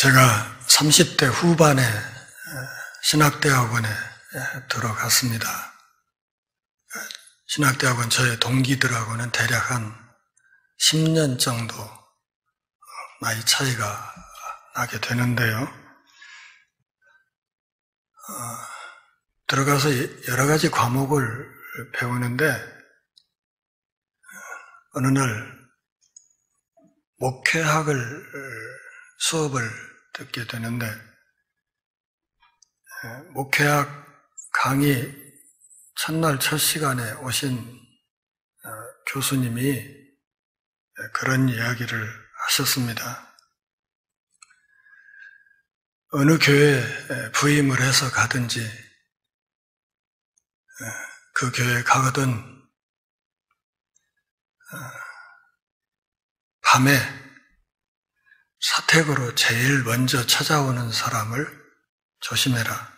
제가 30대 후반에 신학대학원에 들어갔습니다. 신학대학원 저의 동기들하고는 대략 한 10년 정도 나이 차이가 나게 되는데요. 들어가서 여러 가지 과목을 배우는데 어느 날 목회학을 수업을 듣게 되는데 목회학 강의 첫날 첫 시간에 오신 교수님이 그런 이야기를 하셨습니다. 어느 교회에 부임을 해서 가든지 그 교회에 가거든 밤에 사택으로 제일 먼저 찾아오는 사람을 조심해라.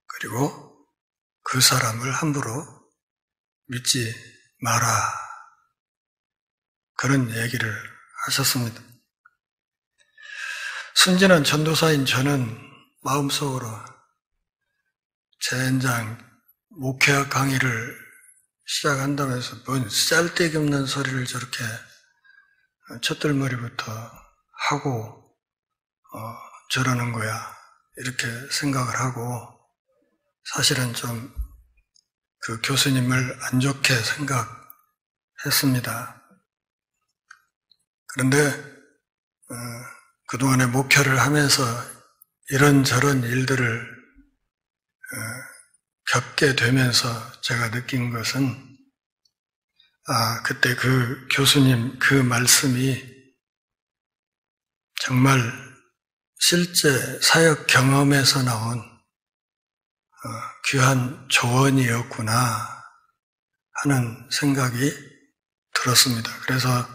그리고 그 사람을 함부로 믿지 마라. 그런 얘기를 하셨습니다. 순진한 전도사인 저는 마음속으로 젠장 목회학 강의를 시작한다면서 뭔 쌀데기 없는 소리를 저렇게 첫들머리부터 하고 저러는 거야 이렇게 생각을 하고 사실은 좀 그 교수님을 안 좋게 생각했습니다. 그런데 그동안에 목회를 하면서 이런저런 일들을 겪게 되면서 제가 느낀 것은 그때 그 교수님 그 말씀이 정말 실제 사역 경험에서 나온 귀한 조언이었구나 하는 생각이 들었습니다. 그래서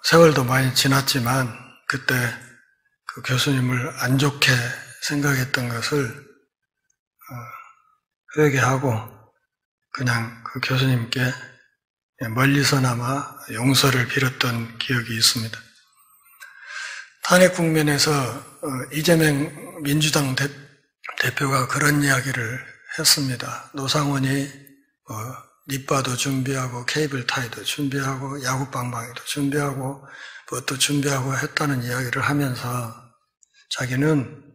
세월도 많이 지났지만 그때 그 교수님을 안 좋게 생각했던 것을 회개하고 그냥 그 교수님께 멀리서나마 용서를 빌었던 기억이 있습니다. 탄핵 국면에서 이재명 민주당 대표가 그런 이야기를 했습니다. 노상원이 니빠도 준비하고 케이블 타이도 준비하고 야구 방망이도 준비하고 뭣도 준비하고 했다는 이야기를 하면서 자기는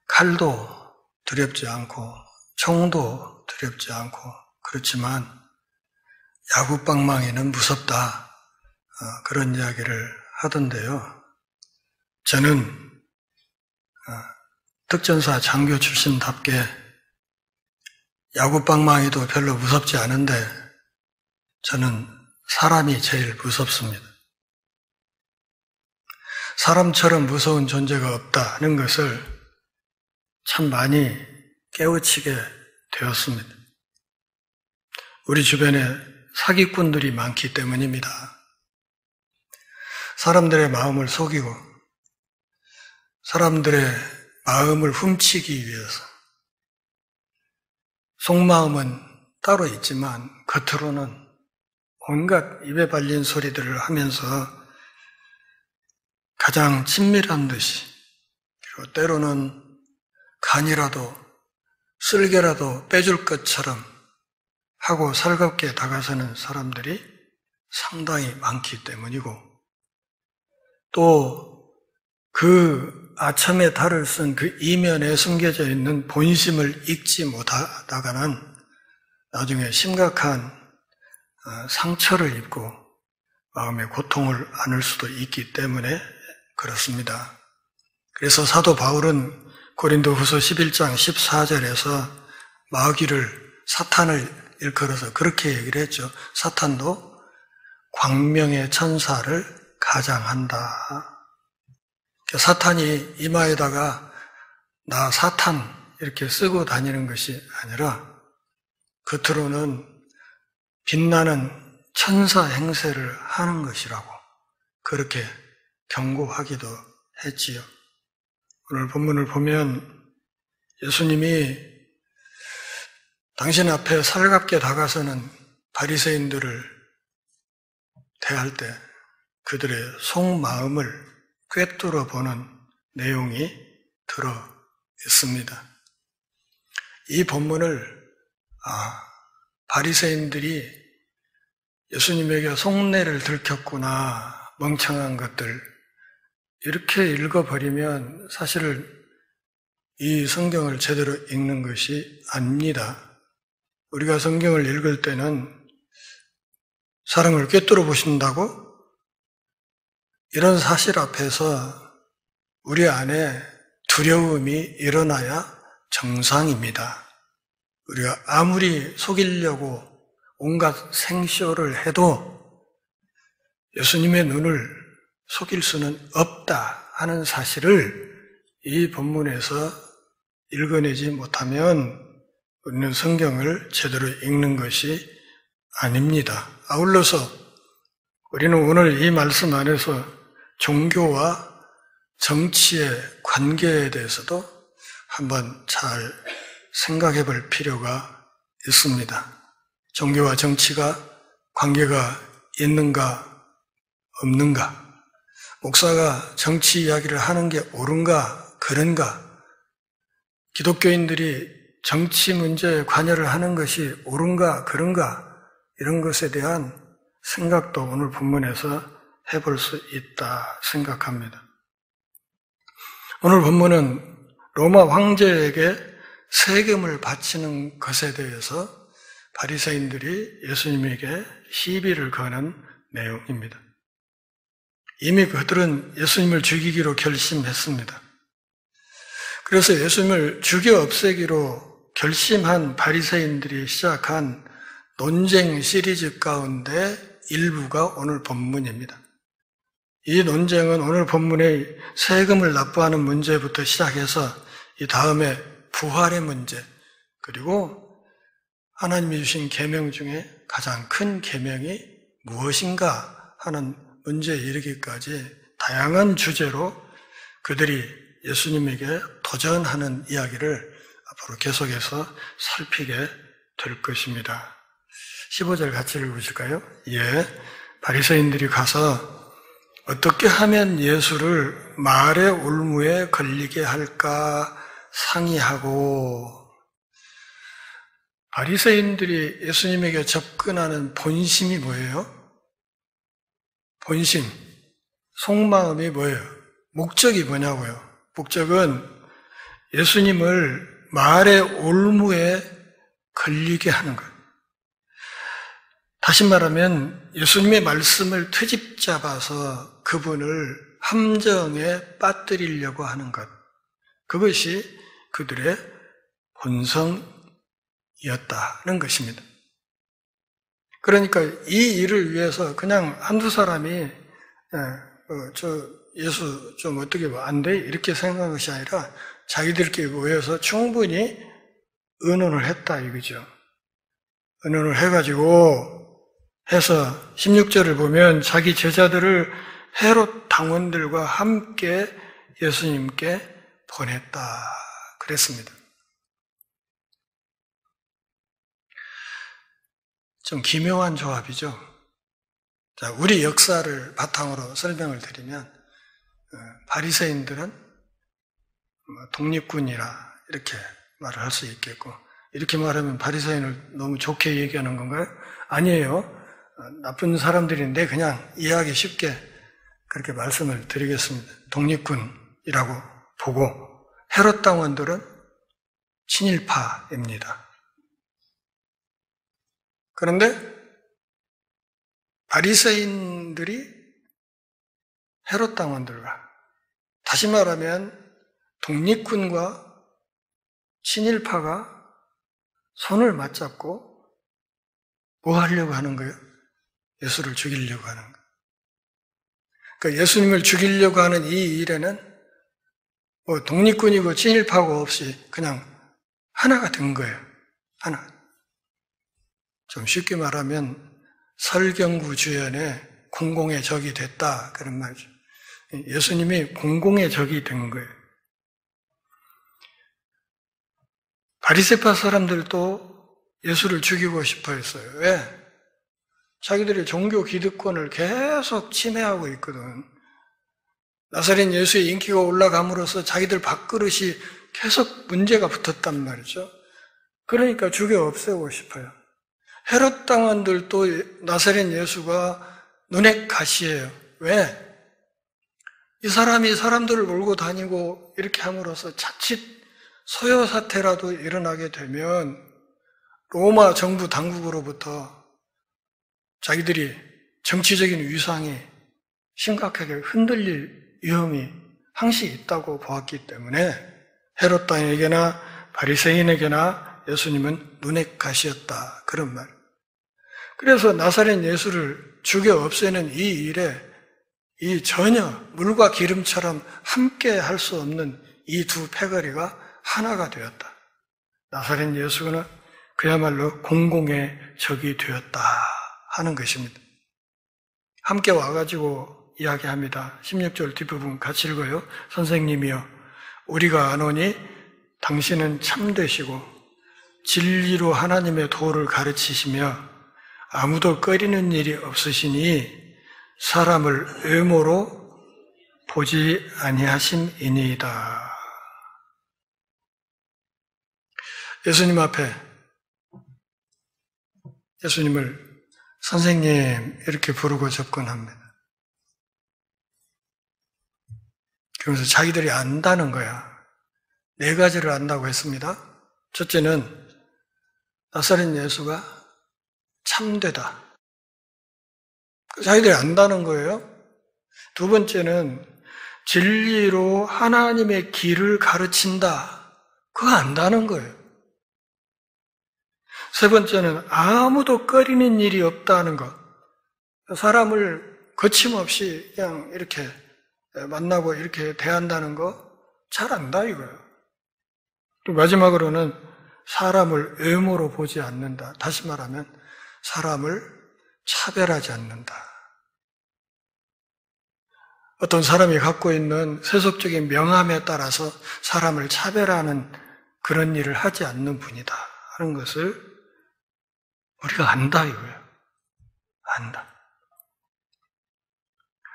칼도 두렵지 않고 총도 두렵지 않고 그렇지만 야구 방망이는 무섭다 그런 이야기를 하던데요. 저는 특전사 장교 출신답게 야구 방망이도 별로 무섭지 않은데 저는 사람이 제일 무섭습니다. 사람처럼 무서운 존재가 없다는 것을 참 많이 깨우치게 되었습니다. 우리 주변에 사기꾼들이 많기 때문입니다. 사람들의 마음을 속이고 사람들의 마음을 훔치기 위해서 속마음은 따로 있지만 겉으로는 온갖 입에 발린 소리들을 하면서 가장 친밀한 듯이 그리고 때로는 간이라도 쓸개라도 빼줄 것처럼 하고 살갑게 다가서는 사람들이 상당히 많기 때문이고 또 그 아첨의 달을 쓴 그 이면에 숨겨져 있는 본심을 읽지 못하다가는 나중에 심각한 상처를 입고 마음의 고통을 안을 수도 있기 때문에 그렇습니다. 그래서 사도 바울은 고린도후서 11장 14절에서 마귀를 사탄을 일컬어서 그렇게 얘기를 했죠. 사탄도 광명의 천사를 가장한다. 사탄이 이마에다가 나 사탄 이렇게 쓰고 다니는 것이 아니라 겉으로는 빛나는 천사 행세를 하는 것이라고 그렇게 경고하기도 했지요. 오늘 본문을 보면 예수님이 당신 앞에 살갑게 다가서는 바리새인들을 대할 때 그들의 속마음을 꿰뚫어 보는 내용이 들어 있습니다. 이 본문을 바리새인들이 예수님에게 속내를 들켰구나, 멍청한 것들, 이렇게 읽어버리면 사실 이 성경을 제대로 읽는 것이 아닙니다. 우리가 성경을 읽을 때는 사람을 꿰뚫어 보신다고? 이런 사실 앞에서 우리 안에 두려움이 일어나야 정상입니다. 우리가 아무리 속이려고 온갖 생쇼를 해도 예수님의 눈을 속일 수는 없다 하는 사실을 이 본문에서 읽어내지 못하면 우리는 성경을 제대로 읽는 것이 아닙니다. 아울러서 우리는 오늘 이 말씀 안에서 종교와 정치의 관계에 대해서도 한번 잘 생각해 볼 필요가 있습니다. 종교와 정치가 관계가 있는가 없는가? 목사가 정치 이야기를 하는 게 옳은가 그른가? 기독교인들이 정치 문제에 관여를 하는 것이 옳은가 그른가? 이런 것에 대한 생각도 오늘 본문에서 해볼 수 있다 생각합니다. 오늘 본문은 로마 황제에게 세금을 바치는 것에 대해서 바리새인들이 예수님에게 시비를 거는 내용입니다. 이미 그들은 예수님을 죽이기로 결심했습니다. 그래서 예수님을 죽여 없애기로 결심한 바리새인들이 시작한 논쟁 시리즈 가운데 일부가 오늘 본문입니다. 이 논쟁은 오늘 본문의 세금을 납부하는 문제부터 시작해서 이 다음에 부활의 문제, 그리고 하나님이 주신 계명 중에 가장 큰 계명이 무엇인가 하는 문제에 이르기까지 다양한 주제로 그들이 예수님에게 도전하는 이야기를 앞으로 계속해서 살피게 될 것입니다. 15절 같이 읽으실까요? 바리새인들이 가서 어떻게 하면 예수를 말의 올무에 걸리게 할까 상의하고, 바리새인들이 예수님에게 접근하는 본심이 뭐예요? 본심, 속마음이 뭐예요? 목적이 뭐냐고요? 목적은 예수님을 말의 올무에 걸리게 하는 것. 다시 말하면 예수님의 말씀을 트집 잡아서 그분을 함정에 빠뜨리려고 하는 것. 그것이 그들의 본성이었다는 것입니다. 그러니까 이 일을 위해서 그냥 한두 사람이 예수 좀 어떻게 안 돼? 이렇게 생각한 것이 아니라 자기들끼리 모여서 충분히 의논을 했다 이거죠. 의논을 해가지고 해서 16절을 보면 자기 제자들을 헤롯 당원들과 함께 예수님께 보냈다 그랬습니다. 좀 기묘한 조합이죠. 자, 우리 역사를 바탕으로 설명을 드리면 바리새인들은 독립군이라 이렇게 말을 할 수 있겠고, 이렇게 말하면 바리새인을 너무 좋게 얘기하는 건가요? 아니에요. 나쁜 사람들인데 그냥 이해하기 쉽게 그렇게 말씀을 드리겠습니다. 독립군이라고 보고, 헤롯 당원들은 친일파입니다. 그런데 바리새인들이 헤롯 당원들과, 다시 말하면 독립군과 친일파가 손을 맞잡고 뭐 하려고 하는 거예요? 예수를 죽이려고 하는 거예요. 그러니까 예수님을 죽이려고 하는 이 일에는 뭐 독립군이고 친일파고 없이 그냥 하나가 된 거예요. 하나. 좀 쉽게 말하면 설경구 주연의 공공의 적이 됐다 그런 말이죠. 예수님이 공공의 적이 된 거예요. 바리새파 사람들도 예수를 죽이고 싶어 했어요. 왜? 자기들의 종교 기득권을 계속 침해하고 있거든. 나사렛 예수의 인기가 올라감으로써 자기들 밥그릇이 계속 문제가 붙었단 말이죠. 그러니까 죽여 없애고 싶어요. 헤롯 당원들도 나사렛 예수가 눈에 가시예요. 왜? 이 사람이 사람들을 몰고 다니고 이렇게 함으로써 자칫 소요 사태라도 일어나게 되면 로마 정부 당국으로부터 자기들이 정치적인 위상이 심각하게 흔들릴 위험이 항시 있다고 보았기 때문에 헤롯 당에게나 바리새인에게나 예수님은 눈에 가시였다. 그런 말. 그래서 나사렛 예수를 죽여 없애는 이 일에 이 전혀 물과 기름처럼 함께 할 수 없는 이 두 패거리가 하나가 되었다. 나사렛 예수는 그야말로 공공의 적이 되었다 하는 것입니다. 함께 와가지고 이야기합니다. 16절 뒷부분 같이 읽어요. 선생님이여, 우리가 아노니 당신은 참되시고 진리로 하나님의 도를 가르치시며 아무도 꺼리는 일이 없으시니 사람을 외모로 보지 아니하심이니이다. 예수님 앞에 예수님을 선생님 이렇게 부르고 접근합니다. 그러면서 자기들이 안다는 거야. 네 가지를 안다고 했습니다. 첫째는 나사렛 예수가 참되다. 자기들이 안다는 거예요. 두 번째는 진리로 하나님의 길을 가르친다. 그거 안다는 거예요. 세 번째는 아무도 꺼리는 일이 없다는 것. 사람을 거침없이 그냥 이렇게 만나고 이렇게 대한다는 거 잘 안다 이거예요. 또 마지막으로는 사람을 외모로 보지 않는다. 다시 말하면 사람을 차별하지 않는다. 어떤 사람이 갖고 있는 세속적인 명함에 따라서 사람을 차별하는 그런 일을 하지 않는 분이다 하는 것을 우리가 안다 이거예요. 안다.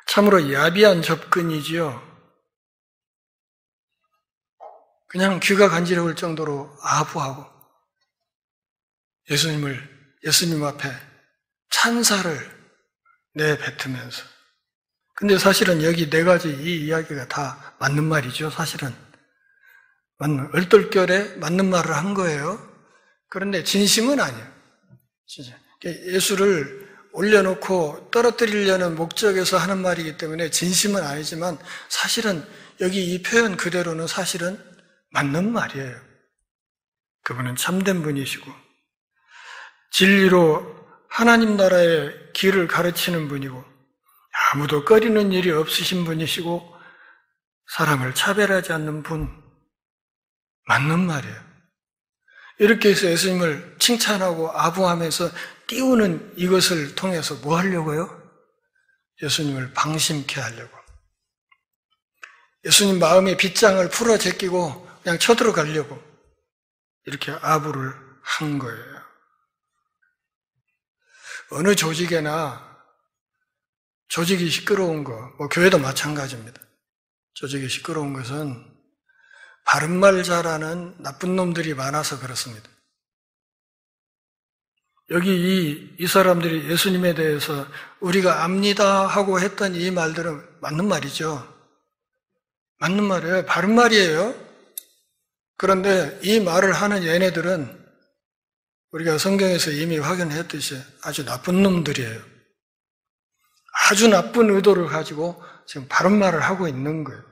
참으로 야비한 접근이지요. 그냥 귀가 간지러울 정도로 아부하고 예수님 앞에 찬사를 내뱉으면서. 근데 사실은 여기 네 가지 이 이야기가 다 맞는 말이죠. 사실은 얼떨결에 맞는 말을 한 거예요. 그런데 진심은 아니에요. 진짜. 예수를 올려놓고 떨어뜨리려는 목적에서 하는 말이기 때문에 진심은 아니지만 사실은 여기 이 표현 그대로는 사실은 맞는 말이에요. 그분은 참된 분이시고 진리로 하나님 나라의 길을 가르치는 분이고 아무도 꺼리는 일이 없으신 분이시고 사람을 차별하지 않는 분, 맞는 말이에요. 이렇게 해서 예수님을 칭찬하고 아부하면서 띄우는 이것을 통해서 뭐 하려고요? 예수님을 방심케 하려고. 예수님 마음의 빗장을 풀어 제끼고 그냥 쳐들어가려고 이렇게 아부를 한 거예요. 어느 조직에나 조직이 시끄러운 거, 교회도 마찬가지입니다. 조직이 시끄러운 것은 바른말 잘하는 나쁜 놈들이 많아서 그렇습니다. 여기 이 사람들이 예수님에 대해서 우리가 압니다 하고 했던 이 말들은 맞는 말이죠. 맞는 말이에요. 바른 말이에요. 그런데 이 말을 하는 얘네들은 우리가 성경에서 이미 확인했듯이 아주 나쁜 놈들이에요. 아주 나쁜 의도를 가지고 지금 바른 말을 하고 있는 거예요.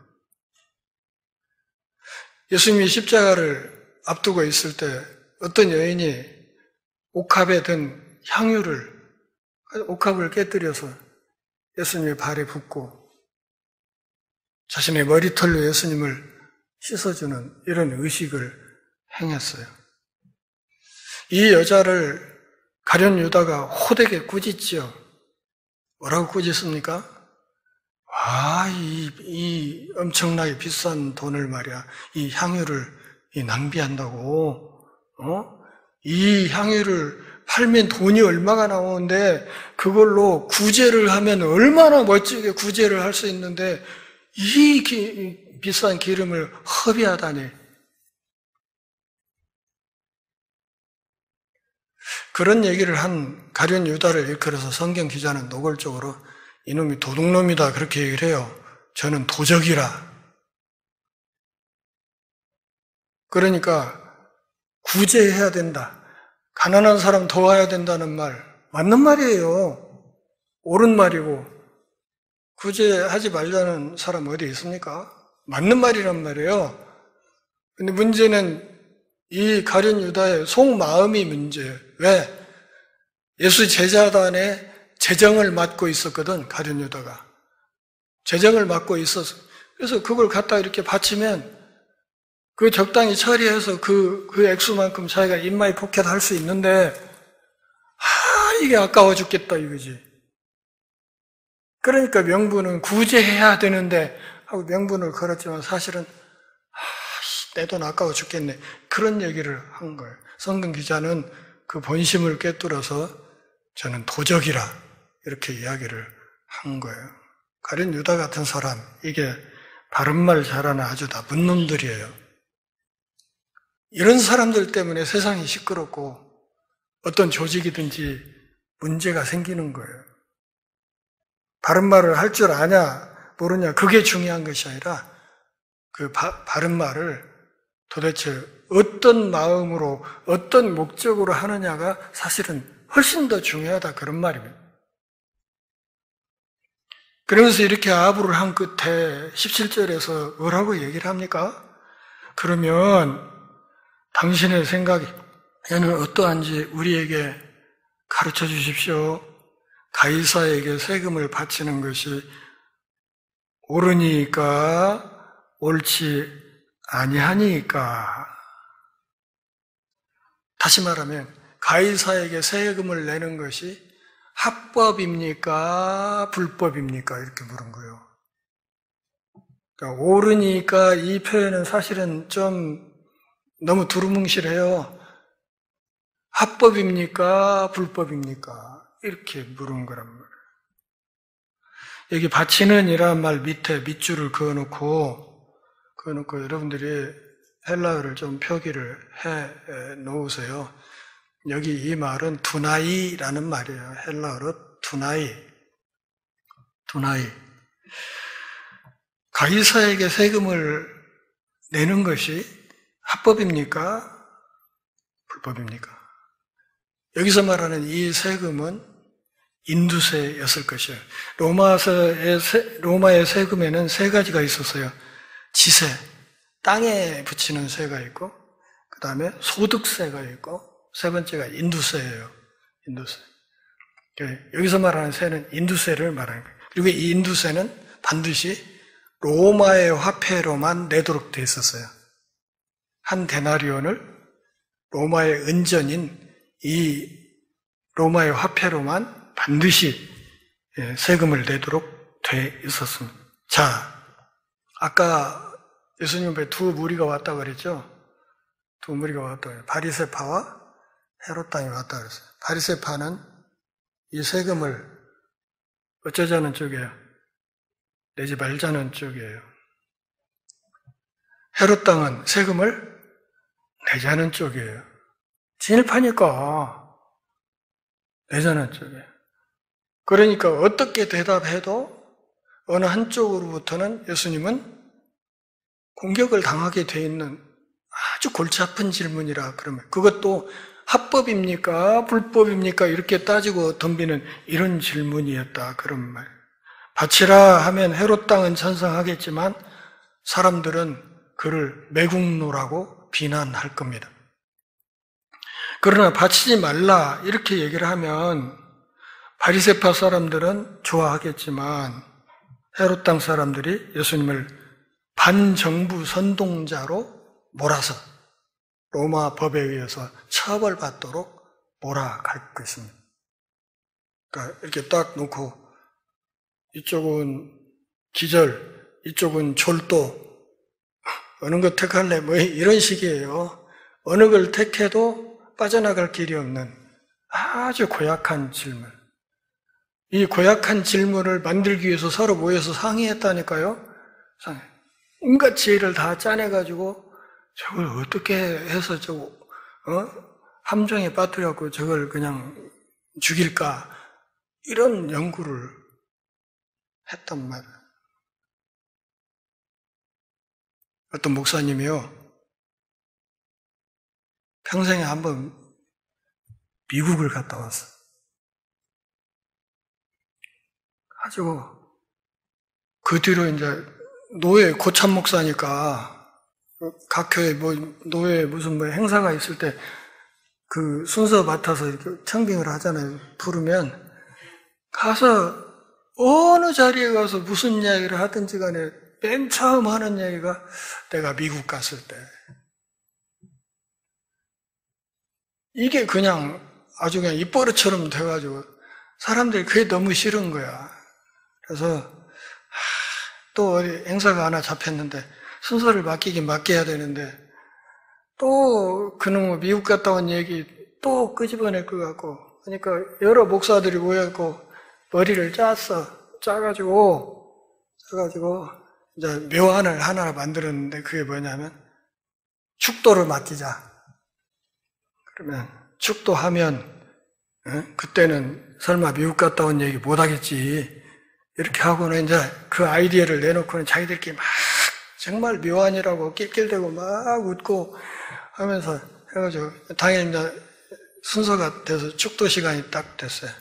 예수님이 십자가를 앞두고 있을 때 어떤 여인이 옥합에 든 옥합을 깨뜨려서 예수님의 발에 붓고 자신의 머리털로 예수님을 씻어주는 이런 의식을 행했어요. 이 여자를 가룟 유다가 호되게 꾸짖지요. 뭐라고 꾸짖습니까? 이 엄청나게 비싼 돈을 말이야, 이 향유를 낭비한다고, 이 향유를 팔면 돈이 얼마가 나오는데 그걸로 구제를 하면 얼마나 멋지게 구제를 할 수 있는데 이 비싼 기름을 허비하다니. 그런 얘기를 한 가룟 유다를 일컬어서 성경 기자는 노골적으로 이놈이 도둑놈이다 그렇게 얘기를 해요. 저는 도적이라. 그러니까 구제해야 된다. 가난한 사람 도와야 된다는 말 맞는 말이에요. 옳은 말이고 구제하지 말자는 사람 어디 있습니까? 맞는 말이란 말이에요. 근데 문제는 이 가룟 유다의 속마음이 문제예요. 왜? 예수 제자단에 재정을 맡고 있었거든, 가룟 유다가. 재정을 맡고 있었어. 그래서 그걸 갖다 이렇게 바치면 그 적당히 처리해서 그 액수만큼 자기가 인마이 포켓 할 수 있는데, 이게 아까워 죽겠다, 이거지. 그러니까 명분은 구제해야 되는데, 하고 명분을 걸었지만 사실은, 내 돈 아까워 죽겠네. 그런 얘기를 한 거예요. 성경 기자는 그 본심을 꿰뚫어서 저는 도적이라, 이렇게 이야기를 한 거예요. 가룟 유다 같은 사람, 이게 바른말 잘하는 아주 나쁜 놈들이에요. 이런 사람들 때문에 세상이 시끄럽고 어떤 조직이든지 문제가 생기는 거예요. 바른말을 할 줄 아냐 모르냐 그게 중요한 것이 아니라 그 바른말을 도대체 어떤 마음으로 어떤 목적으로 하느냐가 사실은 훨씬 더 중요하다 그런 말입니다. 그러면서 이렇게 아부를 한 끝에 17절에서 뭐라고 얘기를 합니까? 그러면 당신의 생각이 얘는 어떠한지 우리에게 가르쳐 주십시오. 가이사에게 세금을 바치는 것이 옳으니까 옳지 아니하니까. 다시 말하면 가이사에게 세금을 내는 것이 합법입니까? 불법입니까? 이렇게 물은 거예요. 그러니까 옳으니까 이 표현은 사실은 좀 너무 두루뭉실해요. 합법입니까? 불법입니까? 이렇게 물은 거란 말이에요. 여기 바치는 이란 말 밑에 밑줄을 그어놓고 여러분들이 헬라어를 좀 표기를 해 놓으세요. 여기 이 말은 두나이라는 말이에요. 헬라어로 두나이. 가이사에게 세금을 내는 것이 합법입니까? 불법입니까? 여기서 말하는 이 세금은 인두세였을 것이에요. 로마의 세금에는 세 가지가 있었어요. 지세, 땅에 붙이는 세가 있고, 그 다음에 소득세가 있고, 세 번째가 인두세예요. 인두세. 여기서 말하는 세는 인두세를 말하는 거예요. 그리고 이 인두세는 반드시 로마의 화폐로만 내도록 되어 있었어요. 한 데나리온을 로마의 은전인 이 로마의 화폐로만 반드시 세금을 내도록 돼 있었습니다. 자, 아까 예수님 앞에 두 무리가 왔다고 그랬죠? 두 무리가 왔다고 그랬어요. 바리새파와 헤롯 왕이 왔다고 그랬어요. 바리새파는 이 세금을 어쩌자는 쪽이에요. 내지 말자는 쪽이에요. 헤롯 왕은 세금을 내자는 쪽이에요. 진일파니까 내자는 쪽이에요. 그러니까 어떻게 대답해도 어느 한쪽으로부터는 예수님은 공격을 당하게 돼 있는 아주 골치 아픈 질문이라 그러면 그것도 합법입니까? 불법입니까? 이렇게 따지고 덤비는 이런 질문이었다. 그런 말. 바치라 하면 헤롯 땅은 찬성하겠지만 사람들은 그를 매국노라고 비난할 겁니다. 그러나 바치지 말라 이렇게 얘기를 하면 바리새파 사람들은 좋아하겠지만 헤롯 땅 사람들이 예수님을 반정부 선동자로 몰아서 로마 법에 의해서 처벌받도록 몰아갈 것입니다. 그러니까 이렇게 딱 놓고 이쪽은 기절, 이쪽은 졸도, 어느 것 택할래? 뭐 이런 식이에요. 어느 걸 택해도 빠져나갈 길이 없는 아주 고약한 질문. 이 고약한 질문을 만들기 위해서 서로 모여서 상의했다니까요. 온갖 지혜를 다 짜내가지고 저걸 어떻게 해서 함정에 빠뜨려갖고 저걸 그냥 죽일까, 이런 연구를 했단 말이에요. 어떤 목사님이요, 평생에 한번 미국을 갔다 왔어. 가지고 그 뒤로 이제 노예 고참 목사니까 각 교회 노예 무슨 행사가 있을 때 그 순서 맡아서 이렇게 청빙을 하잖아요. 부르면 가서 어느 자리에 가서 무슨 이야기를 하든지 간에 맨 처음 하는 얘기가 내가 미국 갔을 때. 이게 그냥 아주 그냥 입버릇처럼 돼가지고 사람들이 그게 너무 싫은 거야. 그래서 또 어디 행사가 하나 잡혔는데 순서를 맡겨야 되는데 또 그놈의 미국 갔다 온 얘기 또 끄집어낼 것 같고, 그러니까 여러 목사들이 모여갖고 머리를 짜가지고 이제 묘안을 하나 만들었는데 그게 뭐냐면 축도를 맡기자. 그러면 축도하면 그때는 설마 미국 갔다 온 얘기 못 하겠지. 이렇게 하고는 이제 그 아이디어를 내놓고는 자기들끼리 막 정말 묘안이라고 낄낄대고 막 웃고 하면서 해가지고 당연히 이제 순서가 돼서 축도 시간이 딱 됐어요. 다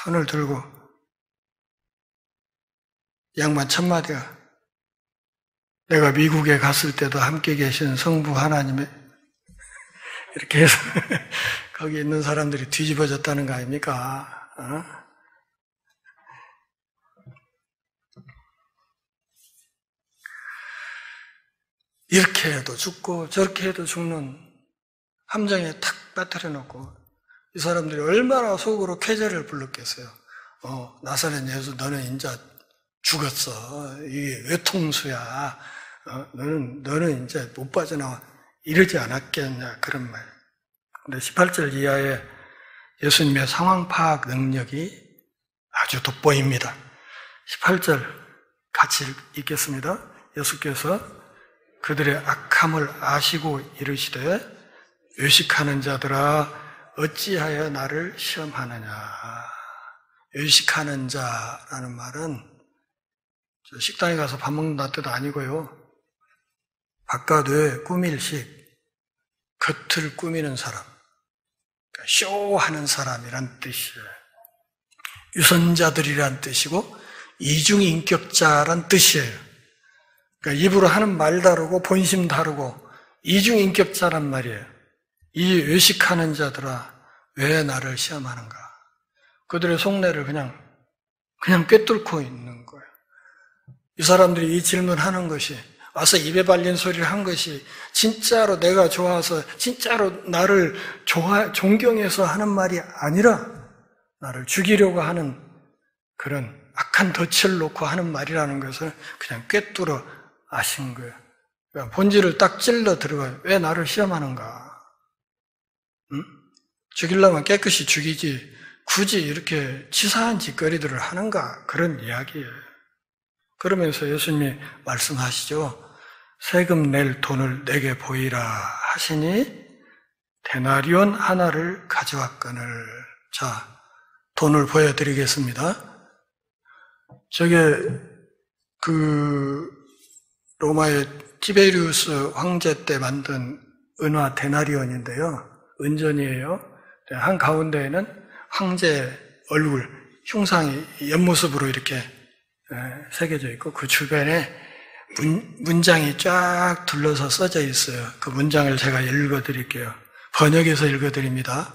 손을 들고 양반 첫 마디가 내가 미국에 갔을 때도 함께 계신 성부 하나님의 이렇게 해서 거기 있는 사람들이 뒤집어졌다는 거 아닙니까? 이렇게 해도 죽고 저렇게 해도 죽는 함정에 탁 빠뜨려 놓고 이 사람들이 얼마나 속으로 쾌재를 불렀겠어요. 나사렛 예수 너는 인자 죽었어. 이게 외통수야. 너는 이제 못 빠져나와. 이러지 않았겠냐, 그런 말. 근데 18절 이하에 예수님의 상황 파악 능력이 아주 돋보입니다. 18절 같이 읽겠습니다. 예수께서 그들의 악함을 아시고 이르시되 외식하는 자들아 어찌하여 나를 시험하느냐. 외식하는 자라는 말은 식당에 가서 밥 먹는다 뜻 아니고요. 바깥에 꾸밀식, 겉을 꾸미는 사람, 그러니까 쇼하는 사람이란 뜻이에요. 유선자들이란 뜻이고 이중인격자란 뜻이에요. 그러니까 입으로 하는 말 다르고 본심 다르고 이중인격자란 말이에요. 이 외식하는 자들아 왜 나를 시험하는가. 그들의 속내를 그냥 꿰뚫고 있는 거예요. 이 사람들이 이 질문하는 것이, 와서 입에 발린 소리를 한 것이 진짜로 내가 좋아서 진짜로 나를 존경해서 하는 말이 아니라 나를 죽이려고 하는 그런 악한 덫을 놓고 하는 말이라는 것을 그냥 꿰뚫어 아신 거예요. 그러니까 본질을 딱 찔러 들어가요. 왜 나를 시험하는가? 응? 죽이려면 깨끗이 죽이지 굳이 이렇게 치사한 짓거리들을 하는가? 그런 이야기예요. 그러면서 예수님이 말씀하시죠. 세금 낼 돈을 내게 보이라 하시니 데나리온 하나를 가져왔거늘. 자, 돈을 보여드리겠습니다. 저게 로마의 티베리우스 황제 때 만든 은화 데나리온인데요. 은전이에요. 한 가운데에는 황제 얼굴, 흉상이 옆모습으로 이렇게 새겨져 있고 그 주변에 문장이 쫙 둘러서 써져 있어요. 그 문장을 제가 읽어드릴게요. 번역해서 읽어드립니다.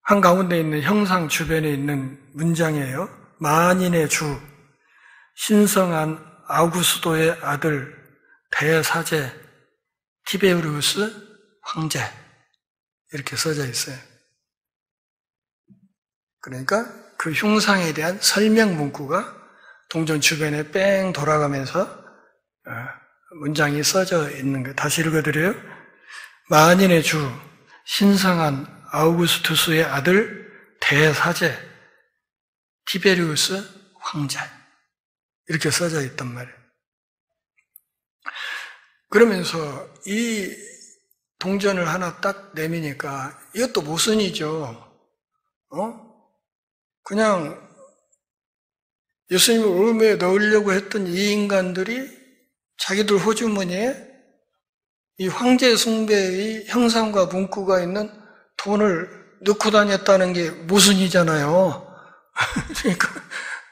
한가운데 있는 형상 주변에 있는 문장이에요. 만인의 주, 신성한 아우구스도의 아들 대사제 티베리우스 황제, 이렇게 써져 있어요. 그러니까 그 흉상에 대한 설명 문구가 동전 주변에 뺑 돌아가면서 문장이 써져 있는 거예요. 다시 읽어드려요. 만인의 주, 신성한 아우구스투스의 아들 대사제 티베리우스 황제 이렇게 써져 있단 말이에요. 그러면서 이 동전을 하나 딱 내미니까 이것도 모순이죠. 그냥 예수님을 울음에 넣으려고 했던 이 인간들이 자기들 호주머니에 이 황제 숭배의 형상과 문구가 있는 돈을 넣고 다녔다는 게 모순이잖아요. 그러니까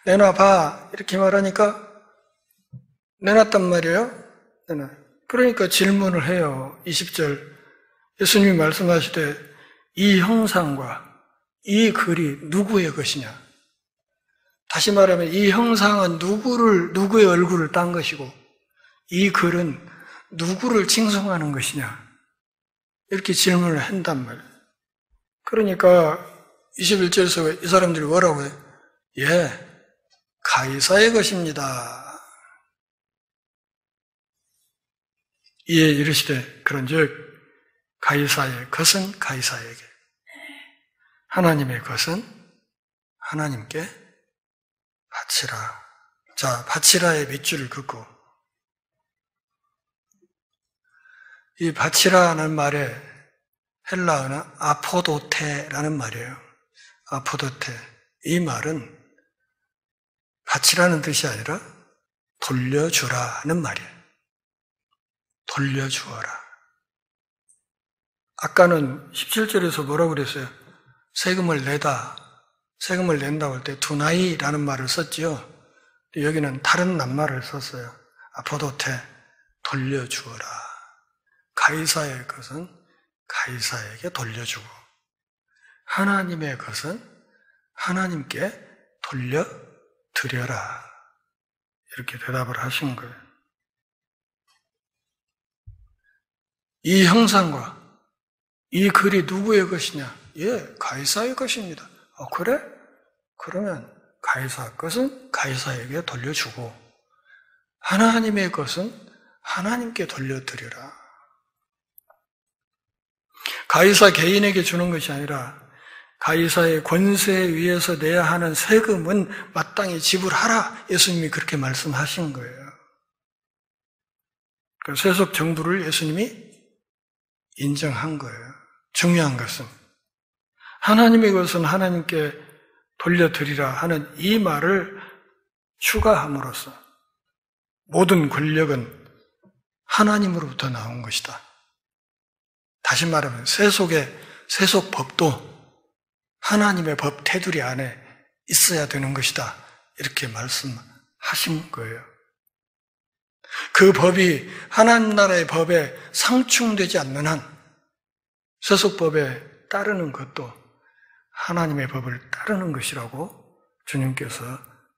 내놔봐 이렇게 말하니까 내놨단 말이에요. 그러니까 질문을 해요. 20절 예수님이 말씀하시되 이 형상과 이 글이 누구의 것이냐? 다시 말하면 이 형상은 누구의 얼굴을 딴 것이고 이 글은 누구를 칭송하는 것이냐? 이렇게 질문을 한단 말이에요. 그러니까 21절에서 이 사람들이 뭐라고 해요? 예, 가이사의 것입니다. 이에 이르시되 그런즉 가이사의 것은 가이사에게, 하나님의 것은 하나님께 바치라. 자, 바치라의 밑줄을 긋고 이 바치라는 말의 헬라어는 아포도테라는 말이에요. 아포도테. 이 말은 바치라는 뜻이 아니라 돌려주라는 말이에요. 돌려주어라. 아까는 17절에서 뭐라고 그랬어요? 세금을 낸다고 할 때 두나이라는 말을 썼지요. 여기는 다른 낱말을 썼어요. 아포도테, 돌려주어라. 가이사의 것은 가이사에게 돌려주고 하나님의 것은 하나님께 돌려드려라. 이렇게 대답을 하신 거예요. 이 형상과 이 글이 누구의 것이냐? 예, 가이사의 것입니다. 그래? 그러면 가이사 것은 가이사에게 돌려주고 하나님의 것은 하나님께 돌려드리라. 가이사 개인에게 주는 것이 아니라 가이사의 권세에 의해서 내야 하는 세금은 마땅히 지불하라. 예수님이 그렇게 말씀하신 거예요. 그 세속 정부를 예수님이 인정한 거예요. 중요한 것은 하나님의 것은 하나님께 돌려드리라 하는 이 말을 추가함으로써 모든 권력은 하나님으로부터 나온 것이다. 다시 말하면 세속 법도 하나님의 법 테두리 안에 있어야 되는 것이다. 이렇게 말씀하신 거예요. 그 법이 하나님 나라의 법에 상충되지 않는 한 세속법에 따르는 것도 하나님의 법을 따르는 것이라고 주님께서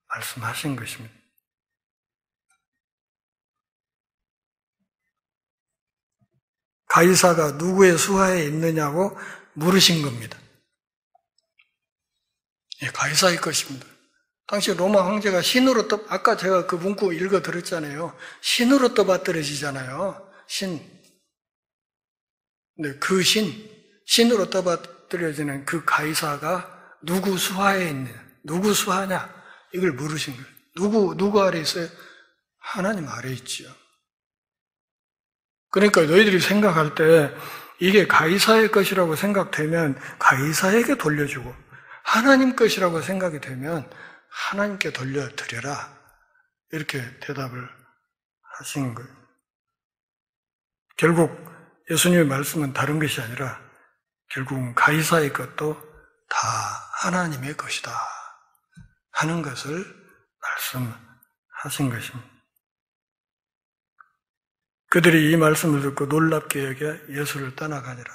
말씀하신 것입니다. 가이사가 누구의 수하에 있느냐고 물으신 겁니다. 예, 가이사의 것입니다. 당시 로마 황제가 신으로 아까 제가 그 문구 읽어 드렸잖아요. 신으로 떠받들어지잖아요. 신. 근데 그 신으로 떠받들어지는 그 가이사가 누구 수하에 있느냐, 누구 수하냐, 이걸 물으신 거예요. 누구 아래 있어요? 하나님 아래 있지요. 그러니까 너희들이 생각할 때 이게 가이사의 것이라고 생각되면 가이사에게 돌려주고 하나님 것이라고 생각이 되면 하나님께 돌려드려라. 이렇게 대답을 하신 거예요. 결국 예수님의 말씀은 다른 것이 아니라 결국은 가이사의 것도 다 하나님의 것이다 하는 것을 말씀하신 것입니다. 그들이 이 말씀을 듣고 놀랍게 여겨 예수를 떠나가니라.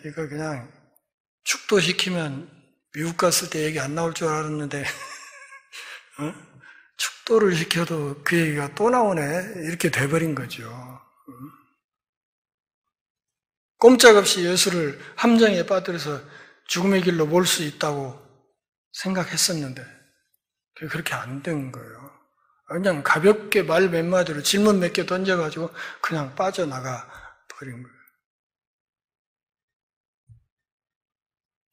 이거 그냥 축도시키면 미국 갔을 때 얘기 안 나올 줄 알았는데 축도를 시켜도 그 얘기가 또 나오네. 이렇게 돼버린 거죠. 꼼짝없이 예수를 함정에 빠뜨려서 죽음의 길로 몰 수 있다고 생각했었는데 그렇게 안 된 거예요. 그냥 가볍게 말 몇 마디로 질문 몇 개 던져가지고 그냥 빠져나가 버린 거예요.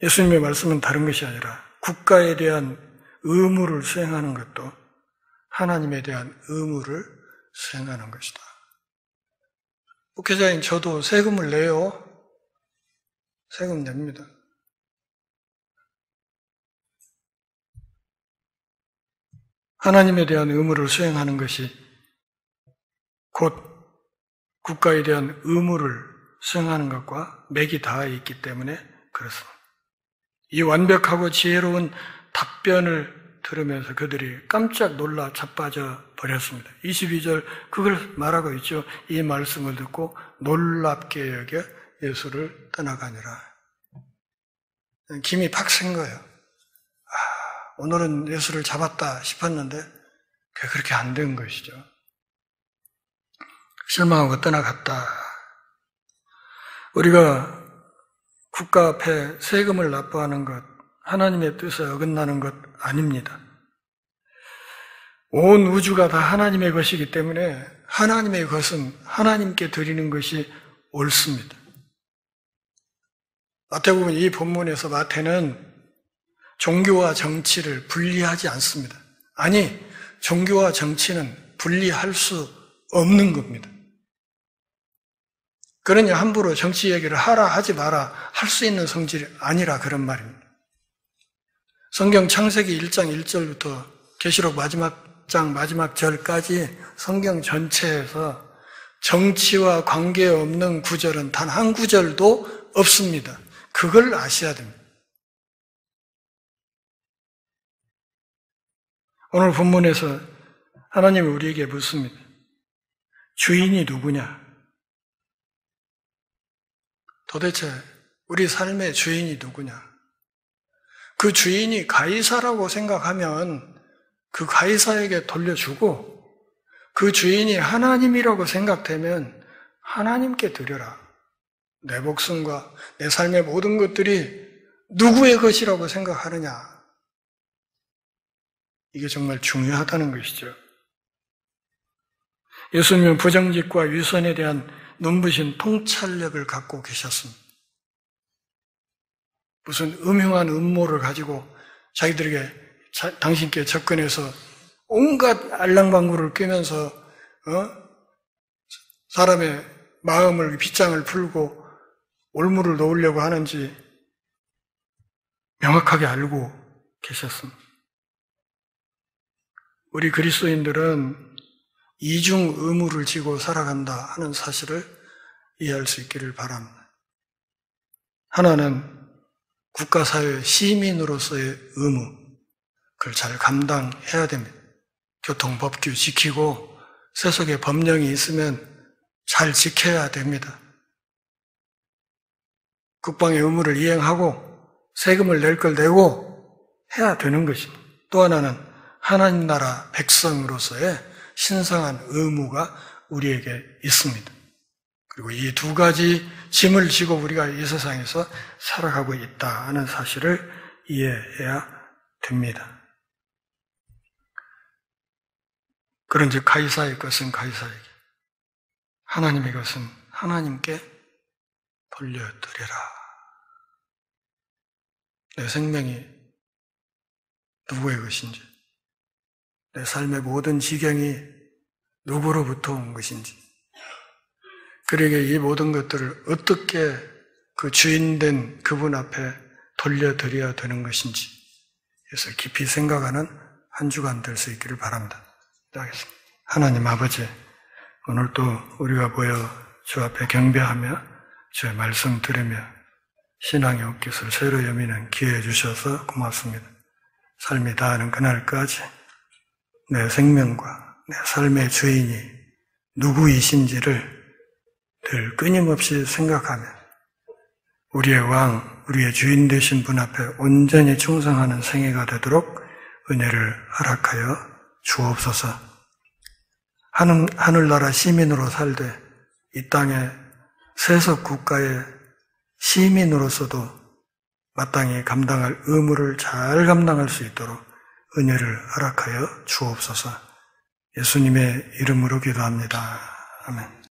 예수님의 말씀은 다른 것이 아니라 국가에 대한 의무를 수행하는 것도 하나님에 대한 의무를 수행하는 것이다. 목회자인 저도 세금을 내요. 세금 냅니다. 하나님에 대한 의무를 수행하는 것이 곧 국가에 대한 의무를 수행하는 것과 맥이 닿아 있기 때문에 그렇습니다. 이 완벽하고 지혜로운 답변을 들으면서 그들이 깜짝 놀라 자빠져 버렸습니다. 22절 그걸 말하고 있죠. 이 말씀을 듣고 놀랍게 여겨 예수를 떠나가니라. 김이 팍 샌 거예요. 오늘은 예수를 잡았다 싶었는데 그렇게 안 된 것이죠. 실망하고 떠나갔다. 우리가 국가 앞에 세금을 납부하는 것, 하나님의 뜻에 어긋나는 것 아닙니다. 온 우주가 다 하나님의 것이기 때문에 하나님의 것은 하나님께 드리는 것이 옳습니다. 마태복음 이 본문에서 마태는 종교와 정치를 분리하지 않습니다. 아니, 종교와 정치는 분리할 수 없는 겁니다. 그러니 함부로 정치 얘기를 하라 하지 마라 할 수 있는 성질이 아니라 그런 말입니다. 성경 창세기 1장 1절부터 계시록 마지막 장 마지막 절까지 성경 전체에서 정치와 관계없는 구절은 단 한 구절도 없습니다. 그걸 아셔야 됩니다. 오늘 본문에서 하나님이 우리에게 묻습니다. 주인이 누구냐? 도대체 우리 삶의 주인이 누구냐? 그 주인이 가이사라고 생각하면 그 가이사에게 돌려주고 그 주인이 하나님이라고 생각되면 하나님께 드려라. 내 목숨과 내 삶의 모든 것들이 누구의 것이라고 생각하느냐? 이게 정말 중요하다는 것이죠. 예수님은 부정직과 위선에 대한 눈부신 통찰력을 갖고 계셨습니다. 무슨 음흉한 음모를 가지고 자기들에게 당신께 접근해서 온갖 알랑방구를 꿰면서 사람의 마음을 빗장을 풀고 올무를 놓으려고 하는지 명확하게 알고 계셨습니다. 우리 그리스도인들은 이중 의무를 지고 살아간다 하는 사실을 이해할 수 있기를 바랍니다. 하나는 국가사회 시민으로서의 의무, 그걸 잘 감당해야 됩니다. 교통법규 지키고 세속의 법령이 있으면 잘 지켜야 됩니다. 국방의 의무를 이행하고 세금을 낼 걸 내고 해야 되는 것입니다. 또 하나는 하나님 나라 백성으로서의 신성한 의무가 우리에게 있습니다. 그리고 이 두 가지 짐을 지고 우리가 이 세상에서 살아가고 있다 하는 사실을 이해해야 됩니다. 그런즉 가이사의 것은 가이사에게, 하나님의 것은 하나님께 돌려드려라. 내 생명이 누구의 것인지, 내 삶의 모든 지경이 누구로부터 온 것인지, 그에게 이 모든 것들을 어떻게 그 주인된 그분 앞에 돌려드려야 되는 것인지, 그래서 깊이 생각하는 한 주간 될 수 있기를 바랍니다. 기도하겠습니다. 하나님 아버지, 오늘 또 우리가 모여 주 앞에 경배하며 주의 말씀 들으며 신앙의 옷깃을 새로 여미는 기회 주셔서 고맙습니다. 삶이 다하는 그날까지 내 생명과 내 삶의 주인이 누구이신지를 늘 끊임없이 생각하며 우리의 왕, 우리의 주인 되신 분 앞에 온전히 충성하는 생애가 되도록 은혜를 허락하여 주옵소서. 하늘나라 시민으로 살되 이 땅의 세속 국가의 시민으로서도 마땅히 감당할 의무를 잘 감당할 수 있도록 은혜를 허락하여 주옵소서. 예수님의 이름으로 기도합니다. 아멘.